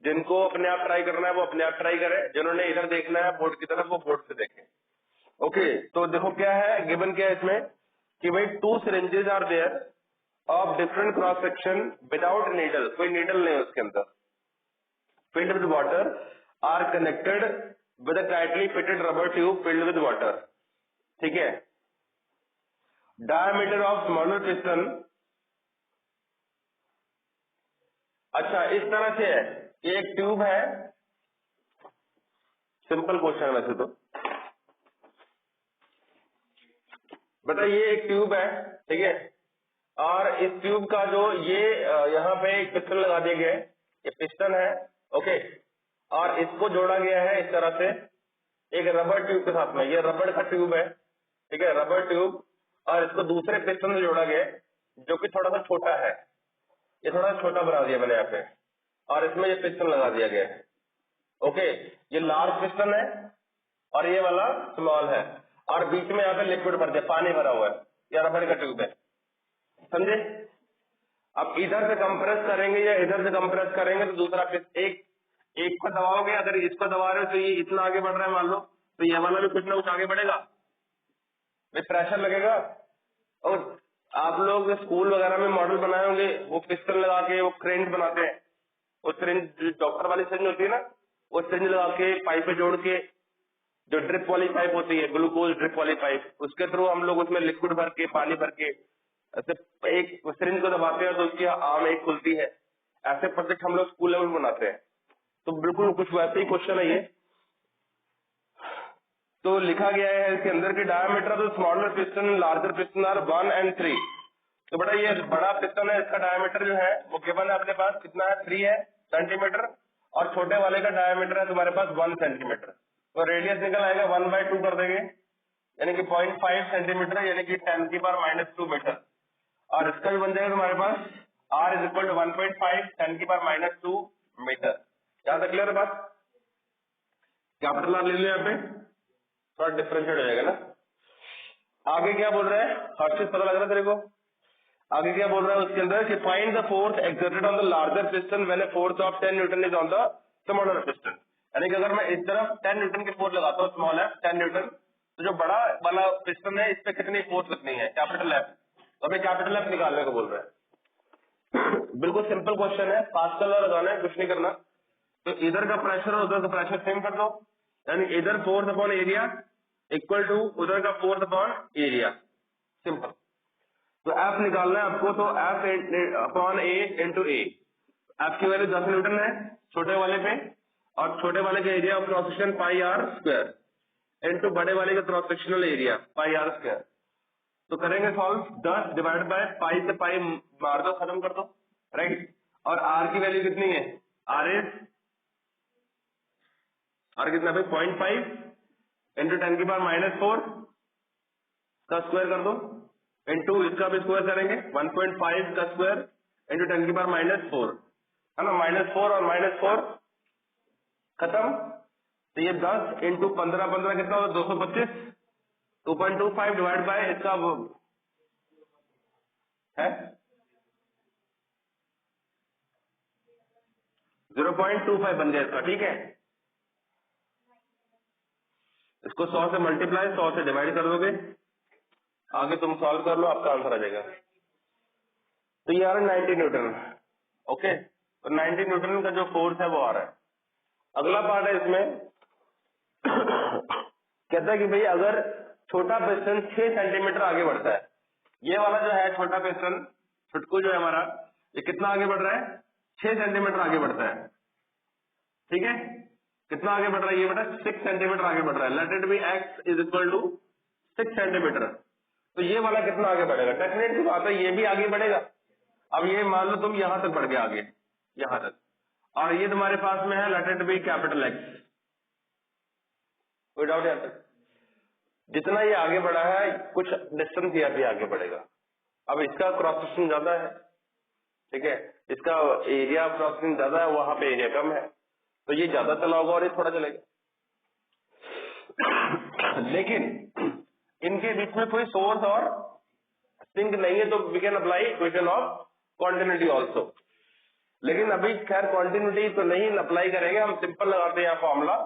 Speaker 1: जिनको अपने आप ट्राई करना है वो अपने आप ट्राई करें, जिन्होंने इधर देखना है बोर्ड की तरफ वो बोर्ड से देखें. ओके, तो देखो क्या है गिवन, क्या है इसमें कि भाई 2 syringes are there of different cross section without needle, कोई नीडल नहीं है उसके अंदर, filled with water are connected with a tightly fitted rubber tube filled with water. ठीक है. Diameter of smaller piston, अच्छा इस तरह से है, एक ट्यूब है, सिंपल क्वेश्चन वैसे तो बेटा ये एक ट्यूब है, ठीक है, और इस ट्यूब का जो ये यहाँ पे एक पिस्टन लगा दिया गया है, ये पिस्टन है, ओके, और इसको जोड़ा गया है इस तरह से एक रबर ट्यूब के साथ में. ये रबर का ट्यूब है, ठीक है, रबर ट्यूब, और इसको दूसरे पिस्टन से जोड़ा गया है जो कि थोड़ा सा छोटा है. ये थोड़ा छोटा बना दिया मैंने यहाँ पे, और इसमें ये पिस्टन लगा दिया गया है. ओके, ये लार्ज पिस्टन है और ये वाला स्मॉल है, और बीच में यहाँ पे लिक्विड भर दिया, पानी भरा हुआ है, या रबर का ट्यूब है. समझे? अब इधर से कंप्रेस करेंगे या इधर से कंप्रेस करेंगे तो दूसरा एक को दबाओगे, अगर इसको दबा रहे हो तो ये इतना आगे बढ़ रहा है मान लो, तो ये वाला भी कुछ ना कुछ आगे बढ़ेगा, प्रेशर लगेगा. और आप लोग स्कूल वगैरह में मॉडल बनाए होंगे, वो पिस्टन लगा के वो क्रेन बनाते हैं, वो सिरिंज डॉक्टर वाली सिरिंज होती है ना, वो सिरिंज लगा के पाइप पे जोड़ के, जो ड्रिप वाली पाइप होती है, ग्लूकोज ड्रिप वाली पाइप, उसके थ्रू हम लोग उसमें लिक्विड भर के, पानी भर के ऐसे एक सिरिंज को दबाते हैं तो उसकी आर्म एक खुलती है. ऐसे प्रोजेक्ट हम लोग स्कूल लेवल में बनाते हैं. तो बिल्कुल कुछ वैसे ही क्वेश्चन है ये. तो लिखा गया है इसके अंदर की diameter of the smaller piston larger piston are 1 and 3. तो बेटा ये बड़ा पिस्टन है, इसका डायमीटर जो है वो गिवन है अपने पास, कितना है, 3 है सेंटीमीटर, और छोटे वाले का डायमीटर है तुम्हारे पास 1 सेंटीमीटर. तो रेडियस निकल आएगा 1/2 कर देंगे, यानी कि 0.5 सेंटीमीटर, यानी कि 10⁻² मीटर. और इसका भी बन जाएगा तुम्हारे पास r is equal to 1.5 10⁻² metre. यहाँ तक क्लियर है बात? कैपिटल आर ले लो यहाँ पे, थोड़ा डिफरेंशिएट हो जाएगा ना. आगे क्या बोल रहा है, हर चीज पता लग रहा है तेरे को। आगे क्या बोल रहा है उसके अंदर कि find the force exerted on the larger piston when a force of 10 Newton is on the smaller piston. यानी कि अगर मैं इस तरफ 10 न्यूटन की फोर्स लगाता हूँ, स्मॉल एफ 10 न्यूटन, तो जो बड़ा वाला पिस्टन है इस पे कितनी फोर्स लगनी है, कैपिटल एफ। तो हमें कैपिटल एफ निकालने को बोल रहा है। बिल्कुल सिंपल क्वेश्चन है, पास्कल और लगाना है, कुछ नहीं करना। तो इधर का प्रेशर और उधर का प्रेशर सेम कर दो, यानी इधर force upon area equal to उधर का फोर्स अपॉन एरिया, सिंपल। तो एफ निकालना है आपको, तो F upon A into A. एफ की वैल्यू 10 न्यूटन है छोटे वाले पे, और छोटे वाले का area of cross section pi R square into बड़े वाले का cross sectional area pi R square. तो करेंगे सॉल्व, 10 डिवाइड बाय पाई से पाई मार दो, खत्म कर दो, राइट। और आर की वैल्यू कितनी है, आर इज आर कितना भाई 0.5 इंटू 10 की पावर -4 का स्क्वायर कर दो, इंटू इसका भी स्क्वायर करेंगे 1.5 का स्क्वायर इंटू 10 की पावर -4, है ना। -4 और -4 खत्म। तो ये 10 इंटू 15 15 कितना होगा 225, 2.25 डिवाइड बाय इसका है 0.25 बन गया इसका, ठीक है। इसको 100 से मल्टीप्लाई 100 से डिवाइड कर दोगे, आगे तुम सॉल्व कर लो, आपका आंसर आ जाएगा। तो ये आ रहा है 90 न्यूटन, ओके। तो 90 न्यूटन का जो फोर्स है वो आ रहा है। अगला पार्ट है इसमें कहता है कि भाई अगर छोटा पिस्टन 6 सेंटीमीटर आगे बढ़ता है, ये वाला जो है छोटा पिस्टन छुटकू जो है हमारा, ये कितना आगे बढ़ रहा है, 6 सेंटीमीटर आगे बढ़ता है, ठीक है। कितना आगे बढ़ रहा है ये बेटा, 6 सेंटीमीटर आगे बढ़ रहा है। Let it be X is equal to 6 centimetre. तो ये वाला कितना आगे बढ़ेगा, डेफिनेटली बात है ये भी आगे बढ़ेगा। अब ये मान लो तुम यहां तक बढ़ गया आगे, यहां तक, और ये तुम्हारे पास में है let it B capital x, कोई डाउट यहाँ तक। जितना ये आगे बढ़ा है कुछ डिस्टेंस ये भी आगे बढ़ेगा। अब इसका क्रॉस सेक्शन ज्यादा है, ठीक है, इसका एरिया क्रॉस सेक्शन ज्यादा है, वहां पे एरिया कम है, तो ये ज्यादा चला होगा और ये थोड़ा चलेगा। लेकिन इनके बीच में कोई सोर्स और सिंक नहीं है, तो we can apply equation of continuity also. लेकिन अभी खैर कॉन्टिन्यूटी तो नहीं अप्लाई करेंगे, हम सिंपल लगाते हैं यहाँ फॉर्मूला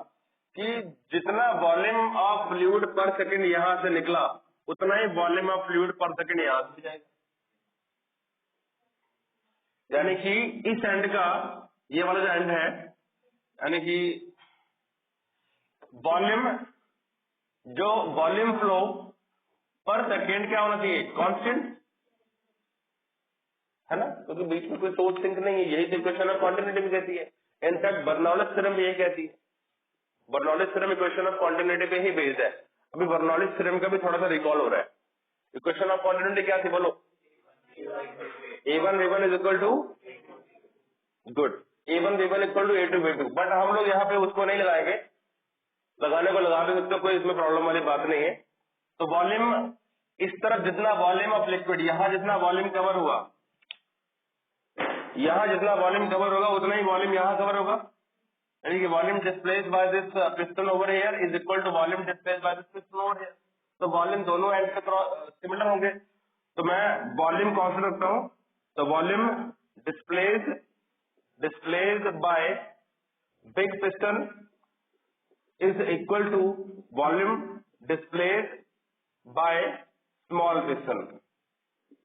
Speaker 1: कि जितना वॉल्यूम ऑफ फ्लूइड पर सेकंड यहां से निकला उतना ही वॉल्यूम ऑफ फ्लूइड पर सेकंड यहां से जाएगा। यानी कि इस एंड का, ये वाला जो एंड है, यानी कि वॉल्यूम, जो वॉल्यूम फ्लो पर सेकेंड क्या होना चाहिए, कांस्टेंट, है ना, क्योंकि बीच में कोई सोर्स सिंक नहीं है। यही तो इक्वेशन ऑफ कॉन्टिन्यूटी भी कहती है, इनफैक्ट बर्नौलिस थ्योरम भी यही कहती है। Bernoulli's theorem equation of continuity पे ही बेस्ड है। अभी बर्नौलिस थ्योरम का भी थोड़ा सा रिकॉल हो रहा है। इक्वेशन ऑफ कॉन्टिन्यूटी क्या थी बोलो, A1 V1 is equal to, good, A1 V1 equal to A2 V2, but हम लोग यहाँ पे उसको नहीं लगाएंगे, लगाने को लगा भी सकते हो, कोई इसमें प्रॉब्लम वाली बात नहीं है। तो वॉल्यूम इस तरफ जितना वॉल्यूम ऑफ लिक्विड, यहाँ जितना वॉल्यूम कवर हुआ, यहाँ जितना वॉल्यूम कवर होगा उतना ही वॉल्यूम यहाँ कवर होगा, यानी कि volume displace by this piston over here is equal to volume displace by this piston over here. तो वॉल्यूम दोनों एंड पे सिमिलर होंगे, तो मैं वॉल्यूम कांस्टेंट रखता हूँ। तो volume displaced by big piston is equal to volume displaced by small piston,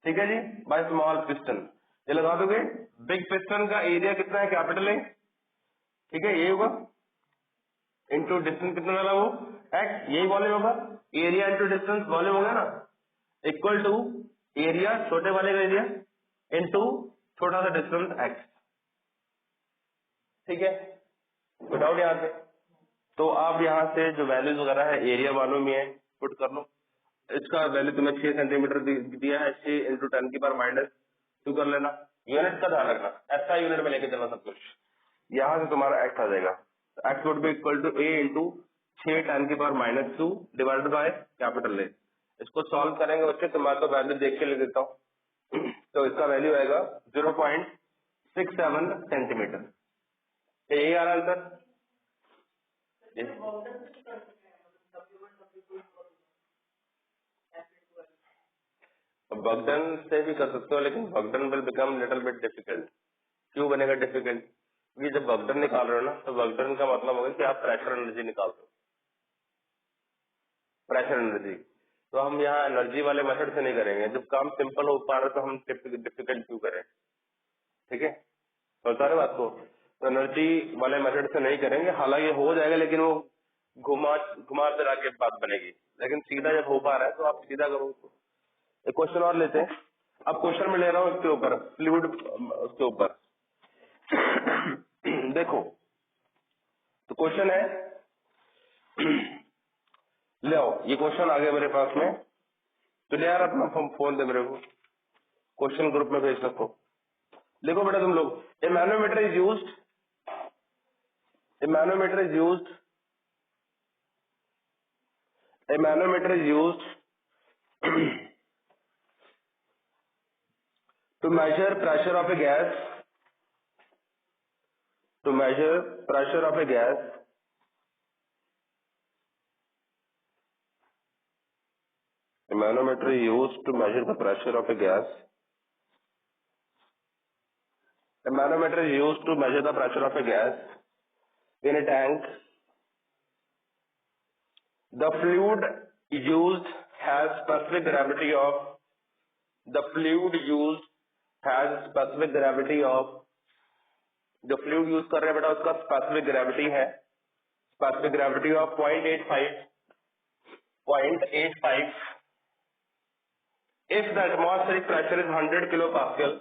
Speaker 1: ठीक है जी, बाय स्मॉल पिस्टन। ये लगा दोगे, बिग पिस्टन का एरिया कितना है, कैपिटल ए, ठीक है, ये होगा, इंटू डिस्टेंस कितना डाला वो एक्स, यही वॉल्यूम होगा, एरिया इंटू डिस्टेंस वॉल्यूम होगा ना, इक्वल टू एरिया छोटे वाले का एरिया इंटू छोटा सा डिस्टेंस एक्स, ठीक है, विदाउट यहाँ से। तो आप यहाँ से जो वैल्यूज वगैरह है एरिया मालूम ही है, पुट कर लो। इसका वैल्यू तुम्हें 6 सेंटीमीटर दिया है, 6 इंटू 10 की पावर -2 कर लेना। यूनिट का ध्यान रखना, ऐसा यूनिट में लेके चलना सब कुछ। यहाँ से तुम्हारा एक्स आ जाएगा, X would be equal to A into 6 10 की power -2 divided by capital A. इसको सॉल्व करेंगे बच्चे, तो मैं तो वैल्यू देख के ले देता हूँ। तो इसका वैल्यू आएगा 0.67 सेंटीमीटर। यही आ रहा है आंसर। बर्डन से भी कर सकते हो, लेकिन burden will become little bit difficult. क्यों बनेगा डिफिकल्ट? क्योंकि जब बर्डन निकाल रहे हो ना, तो बर्डन का मतलब होगा कि आप प्रेशर एनर्जी निकाल रहे हो, प्रेशर एनर्जी। तो हम यहाँ एनर्जी वाले मेथड से नहीं करेंगे। जब काम सिंपल हो पा रहा है तो हम डिफिकल्ट क्यों करें? ठीक है, बता रहे बात को। तो एनर्जी वाले मेथड से नहीं करेंगे, हालांकि हो जाएगा, लेकिन वो घुमा घुमा फिरा के बात बनेगी। लेकिन सीधा जब हो पा रहा है तो आप सीधा करो। एक क्वेश्चन और लेते हैं। अब क्वेश्चन में ले रहा हूँ इसके ऊपर, फ्लूइड उसके ऊपर। देखो, तो क्वेश्चन है, ले आओ ये क्वेश्चन आ गया मेरे पास में। तो ले यार अपना फोन दे मेरे को, क्वेश्चन ग्रुप में भेज सको। देखो बेटा तुम लोग, a manometer is used, a manometer is used, a manometer is used to measure pressure of a gas, to measure pressure of a gas a manometer is used to measure the pressure of a gas, a manometer is used to measure the pressure of a gas in a tank. The fluid used has specific gravity of, the fluid used has specific gravity of, जो फ्लूइड यूज कर रहे हैं बेटा उसका स्पेसिफिक ग्रेविटी है, specific gravity of 0.85 if the atmospheric pressure is 100 kilopascal,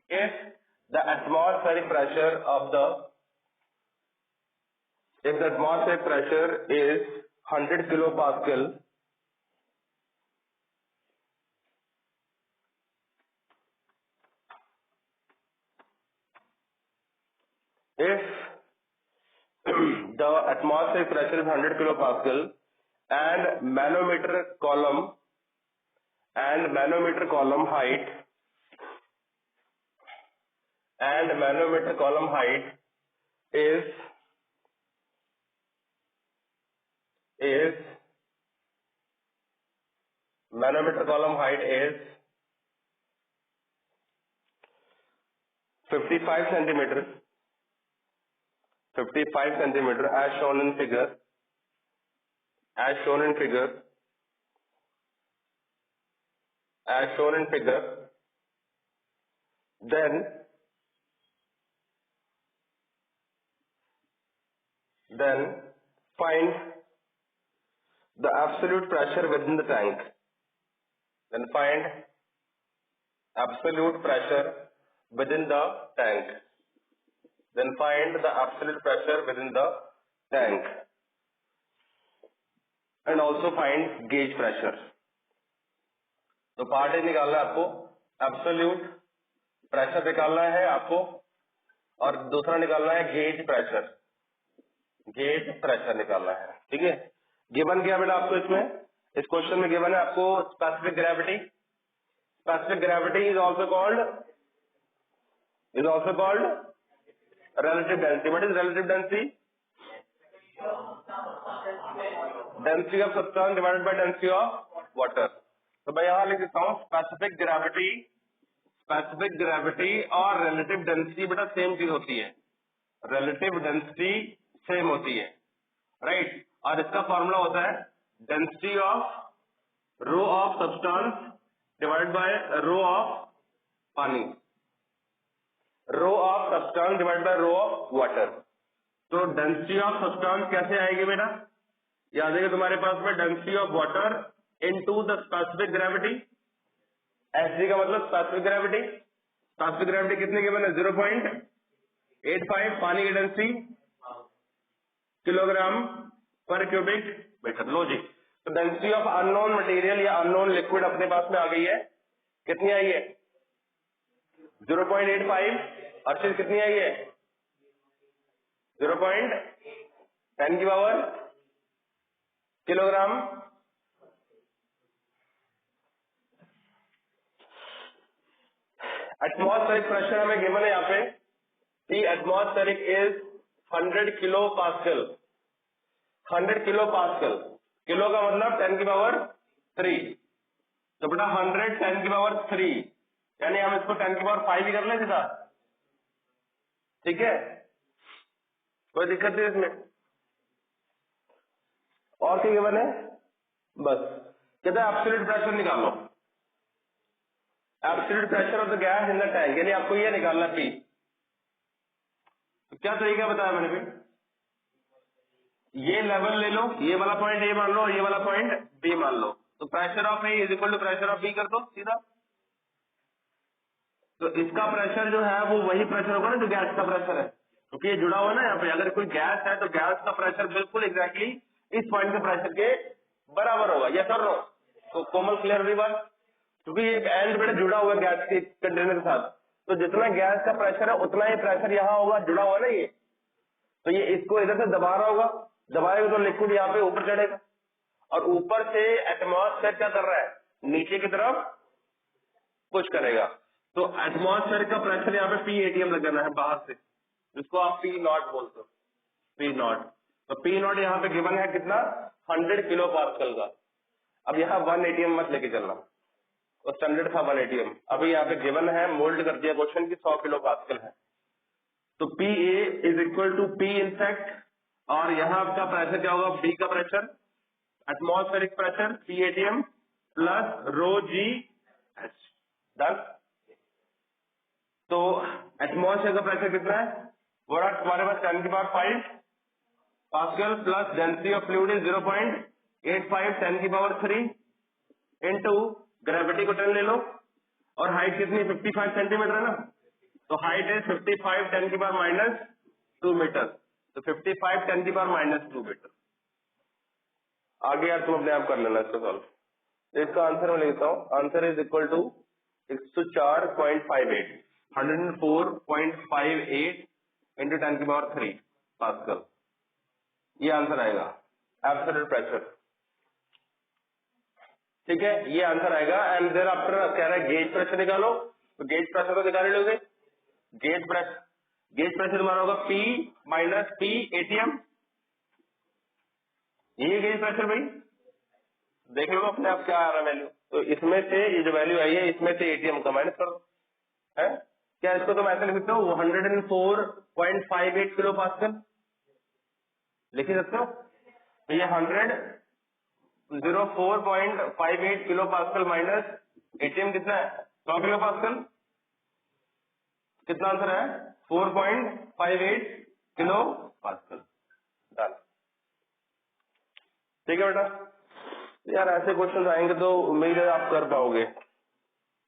Speaker 1: if the atmospheric pressure of the, if the atmospheric pressure is 100 kilopascal, if the atmospheric pressure is 100 kilopascal and manometer column height and manometer column height is manometer column height is 55 centimeter, 55 centimeter as shown in figure, as shown in figure, as shown in figure, then find the absolute pressure within the tank. Then find absolute pressure within the tank. Then find the absolute pressure within the tank. And also find gauge pressure. तो पार्ट निकालना है आपको, एब्सोल्यूट प्रेशर निकालना है आपको, और दूसरा निकालना है गेज प्रेशर, गेज प्रेशर निकालना है। ठीक है, गिवन क्या बेटा आपको इसमें, इस क्वेश्चन में गिवन है आपको specific gravity. Specific gravity is also called relative density. What is relative density? Density of substance divided by density of water. तो मैं यहाँ लिख देता हूँ स्पेसिफिक ग्रेविटी और रिलेटिव डेंसिटी बेटा सेम चीज होती है, रिलेटिव डेंसिटी सेम होती है, राइट। और इसका फॉर्मूला होता है density of rho of substance divided by rho of पानी, rho of substance divide by rho of water. तो डेंसिटी ऑफ सब्सटेंस कैसे आएगी बेटा, याद है तुम्हारे पास में density of water into the specific gravity. SG का मतलब स्पेसिफिक ग्रेविटी, स्पेसिफिक ग्रेविटी कितने गिवन है 0.85, पानी की डेंसिटी किलोग्राम पर क्यूबिक मीटर। लो जी, तो डेंसिटी ऑफ अननोन मटेरियल या अननोन लिक्विड अपने पास में आ गई है, कितनी आई है 0.85, और फिर कितनी आई है 0.10 की पावर किलोग्राम। एटमॉस्फेरिक प्रेशर हमें गिवन है यहाँ पे, the atmospheric is 100 kilo pascal, 100 kilo pascal, kilo का मतलब 10 की पावर 3, तो बेटा 100 10⁻³ यानी हम इसको 10⁵ ही कर लें सीधा, ठीक है, कोई दिक्कत नहीं इसमें। और क्या गिवन है, बस कहते हैं एब्सोल्यूट प्रेशर निकालो, absolute pressure of the gas in the tank, यानी आपको ये निकालना पी। तो क्या तरीका बताया मैंने भी, ये लेवल ले लो, ये वाला पॉइंट ए मान लो, ये वाला पॉइंट बी मान लो, तो pressure of A is equal to pressure of B कर दो सीधा। तो इसका प्रेशर जो है वो वही प्रेशर होगा ना जो गैस का प्रेशर है, क्योंकि ये जुड़ा हुआ है ना यहाँ पे, अगर कोई गैस है तो गैस का प्रेशर बिल्कुल एग्जैक्टली इस पॉइंट के प्रेशर के बराबर होगा, यस और नो। तो कोमल क्लियर हुई बात, क्योंकि ये एंड बेटा जुड़ा हुआ है गैस के कंटेनर के साथ, तो जितना गैस का प्रेशर है उतना ही प्रेशर यहाँ होगा, जुड़ा हुआ ना ये, तो ये इसको इधर से दबा रहा होगा, दबाएगा तो लिक्विड यहाँ पे ऊपर चढ़ेगा, और ऊपर से एटमॉस्फेयर क्या कर रहा है, नीचे की तरफ पुश करेगा। तो एटमॉस्फेयर का प्रेशर यहाँ पे पी एटीएम लगाना है बाहर से, जिसको आप पी नॉट बोलते हो, पी नॉट। तो पी नॉट यहाँ पे गिवन है कितना, 100 किलो पास्कल का। अब यहाँ 1 एटीएम मत लेके चलना, तो स्टैंडर्ड था 1 एटीएम, अभी यहाँ पे गिवन है, मोल्ड कर दिया क्वेश्चन की 100 किलो पास्कल है। तो P A is equal to P in fact, और यहाँ आपका प्रेशर क्या होगा, बी का pressure, atmospheric pressure P ATM plus rho जी एच, डन। तो एटमॉस्फेयर का प्रेशर कितना है, वो तुम्हारे पास 10⁵ pascal plus density of fluid is 0.85 10⁵ into gravity को 10 ले लो, और हाइट कितनी 55 सेंटीमीटर है ना, तो हाइट इज 55 10⁻² मीटर, तो 55 10⁻² मीटर। आगे यार तुम अपने आप कर लेना इसका सॉल्व। तो इसका आंसर मैं लिखता हूँ, answer is equal to 104.58 104.58 into 10⁻³ pascal, ये आंसर आएगा एब्सोल्यूट प्रेशर, ठीक है, ये आंसर आएगा। एंड देयर आफ्टर कह रहा है गेज प्रेशर निकालो, तो गेज प्रेशर को निकाल लोगे, गेज प्रेशर तुम्हारा होगा P माइनस P एटीएम, ये गेज प्रेशर भाई, देख लो अपने आप क्या आ रहा है वैल्यू, तो इसमें से ये जो वैल्यू आई है इसमें से एटीएम का माइनस कर दो, है क्या, इसको तुम ऐसे लिख सकते हो 104.58 किलो पास्कल लिख सकते हो, तो ये 104.58 किलो पास्कल माइनस एटीएम कितना है 100 किलो पास्कल, कितना आंसर है 4.58 किलो पास्कल, डन। ठीक है बेटा, यार ऐसे क्वेश्चन आएंगे तो उम्मीद है आप कर पाओगे,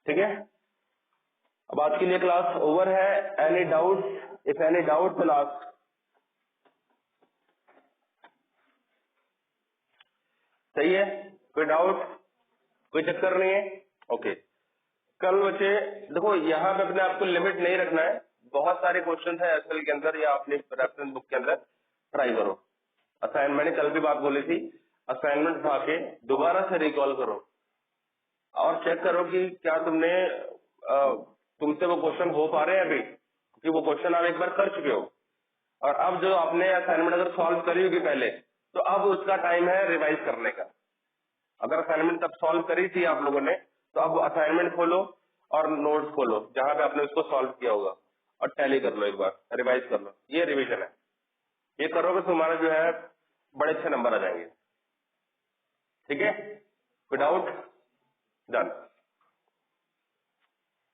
Speaker 1: ठीक है। अब आज के लिए क्लास ओवर है, any doubt, if any doubt will ask. सही है, कोई डाउट, कोई चक्कर नहीं है, ओके। कल बच्चे देखो यहाँ पे अपने आपको लिमिट नहीं रखना है, बहुत सारे क्वेश्चन है एसएल के अंदर या अपने रेफरेंस बुक के अंदर, ट्राई करो। असाइनमेंट, मैंने कल भी बात बोली थी, असाइनमेंट उठा के दोबारा से रिकॉल करो और चेक करो कि क्या तुमसे वो क्वेश्चन हो पा रहे हैं अभी, क्योंकि वो क्वेश्चन आप एक बार कर चुके हो, और अब जो आपने असाइनमेंट अगर सॉल्व करी होगी पहले, तो अब उसका टाइम है रिवाइज करने का। अगर असाइनमेंट तब सॉल्व करी थी आप लोगों ने, तो अब असाइनमेंट खोलो और नोट्स खोलो जहां पे आपने उसको सॉल्व किया होगा, और टैली कर लो, एक बार रिवाइज कर लो, ये रिवीजन है। ये करोगे तो तुम्हारा जो है बड़े अच्छे नंबर आ जाएंगे, ठीक है। Without done.